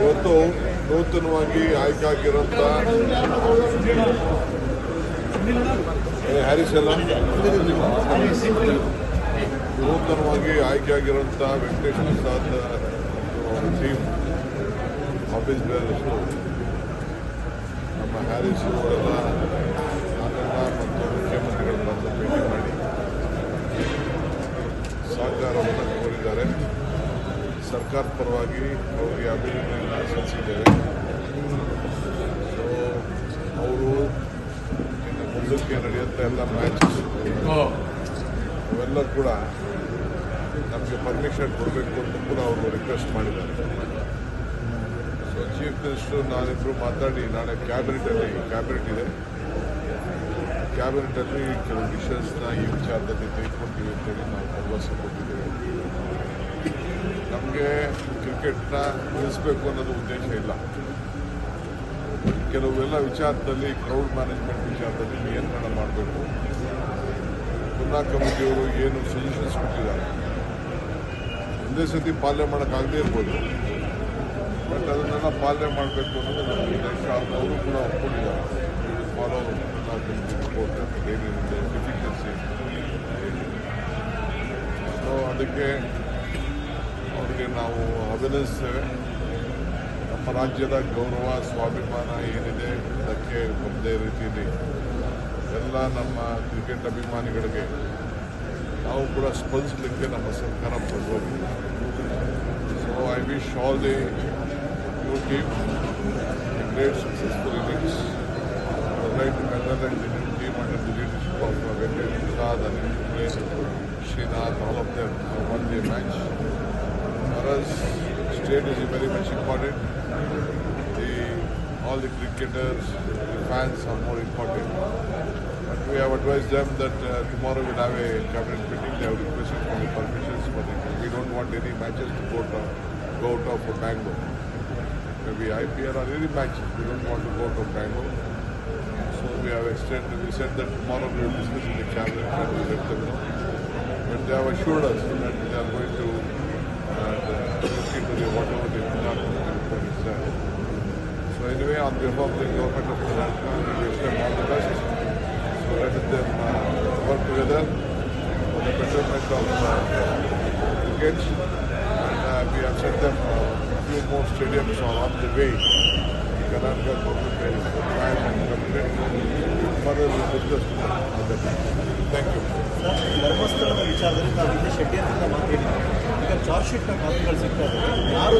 ಇವತ್ತು ನೂತನವಾಗಿ ಆಯ್ಕೆಯಾಗಿರುವಂಥ ಹ್ಯಾರಿಸ್ ಎಲ್ಲ ನೂತನವಾಗಿ ಆಯ್ಕೆಯಾಗಿರುವಂಥ ವೆಂಕಟೇಶ್ ಪ್ರಸಾದ್ ಟೀಮ್ ಆಫೀಸ್ ಬೇರೆಷ್ಟು ನಮ್ಮ ಹ್ಯಾರಿಸ್ ಅವರೆಲ್ಲ ನಾನೆಲ್ಲ ಮತ್ತು ಮುಖ್ಯಮಂತ್ರಿಗಳನ್ನ ಭೇಟಿ ಮಾಡಿ ಸಹಕಾರವನ್ನು ಕೋರಿದ್ದಾರೆ. ಸರ್ಕಾರದ ಪರವಾಗಿ ಅವರಿಗೆ ಅಭಿನಂದನೆಯನ್ನು ಸಲ್ಲಿಸಿದ್ದೇವೆ. ಸೊ ಅವರು ಇನ್ನು ಮುಂದಕ್ಕೆ ನಡೆಯುತ್ತ ಎಲ್ಲ ಮ್ಯಾಚಸ್ ಅವೆಲ್ಲ ಕೂಡ ನಮಗೆ ಪರ್ಮಿಷನ್ ಕೊಡಬೇಕು ಅಂತ ಕೂಡ ಅವರು ರಿಕ್ವೆಸ್ಟ್ ಮಾಡಿದ್ದಾರೆ. ಸೊ ಚೀಫ್ ಮಿನಿಸ್ಟರ್ ನಾನಿಬ್ಬರು ಮಾತಾಡಿ ನಾಳೆ ಕ್ಯಾಬಿನೆಟ್ ಇದೆ, ಕ್ಯಾಬಿನೆಟಲ್ಲಿ ಕೆಲವು ಡಿಸಿಷನ್ಸ್ನ ಈ ವಿಚಾರದಲ್ಲಿ ತೆಗೆದುಕೊಳ್ತೀವಿ ಅಂತೇಳಿ ನಾವು ಭರವಸೆ ಕೊಟ್ಟಿದ್ದೇವೆ. ನಮಗೆ ಕ್ರಿಕೆಟ್ನ ನಿಲ್ಲಿಸಬೇಕು ಅನ್ನೋದು ಉದ್ದೇಶ ಇಲ್ಲ. ಕೆಲವೆಲ್ಲ ವಿಚಾರದಲ್ಲಿ ಕ್ರೌಡ್ ಮ್ಯಾನೇಜ್ಮೆಂಟ್ ವಿಚಾರದಲ್ಲಿ ನಿಯಂತ್ರಣ ಮಾಡಬೇಕು. ಪುನಃ ಕಮಿಟಿಯವರು ಏನು ಸೊಲ್ಯೂಷನ್ಸ್ ಕೊಟ್ಟಿದ್ದಾರೆ ಒಂದೇ ಸತಿ ಪಾಲನೆ ಮಾಡೋಕ್ಕಾಗದೇ ಇರ್ಬೋದು, ಬಟ್ ಅದನ್ನೆಲ್ಲ ಪಾಲನೆ ಮಾಡಬೇಕು ಅನ್ನೋದು ನಮ್ಮ ಉದ್ದೇಶ. ಅವರು ಕೂಡ ಒಪ್ಕೊಂಡಿದ್ದಾರೆ. ಫಾಲೋ ರಿಪೋರ್ಟ್ ಏನೇನಿದೆ ಡಿಫಿಕಲ್ಸಿ. ಸೊ ಅದಕ್ಕೆ ಅವರಿಗೆ ನಾವು ಅಭಿನಂದಿಸ್ತೇವೆ. ನಮ್ಮ ರಾಜ್ಯದ ಗೌರವ ಸ್ವಾಭಿಮಾನ ಏನಿದೆ ಅದಕ್ಕೆ ಒಂದೇ ರೀತಿಯಲ್ಲಿ ಎಲ್ಲ ನಮ್ಮ ಕ್ರಿಕೆಟ್ ಅಭಿಮಾನಿಗಳಿಗೆ ನಾವು ಕೂಡ ಸ್ಪಂದಿಸಲಿಕ್ಕೆ ನಮ್ಮ ಸರ್ಕಾರ ಬದ್ಧವಾಗಿದೆ. So I wish all the new team A great successful innings. Right together and the new team under the leadership of Venkatesh Prasad and Srinath, all of them have won their match. For us, state is very much important. All the cricketers, the fans are more important. But we have advised them that tomorrow we'll have a cabinet meeting. They have requested for the permissions for it. We don't want any matches to go out of Bangalore. Maybe IPL or any matches. We don't want to go out of Bangalore. So we have extended. We said that tomorrow we will discuss in the cabinet and we will let them know. But they have assured us that they are going to look into whatever the report is there. So anyway, on behalf of the government of Karnataka, we wish them all the best. So let them work together for the betterment of cricket. And we have sent them a few more stadiums on the way. Karnataka government is planned and committed. Further we will discuss on that. Thank you. ಧರ್ಮಸ್ಥಳದ ವಿಚಾರದಲ್ಲಿ ನಾವು ಇಲ್ಲಿ ಷಡ್ಯಂತ್ರ ಮಾತಾಡಿದ್ದೀವಿ. ಈಗ charge ಶೀಟ್ನ ಕಾಪಿಗಳು ಸಿಗ್ತಾ ಇದೆ. ಯಾರು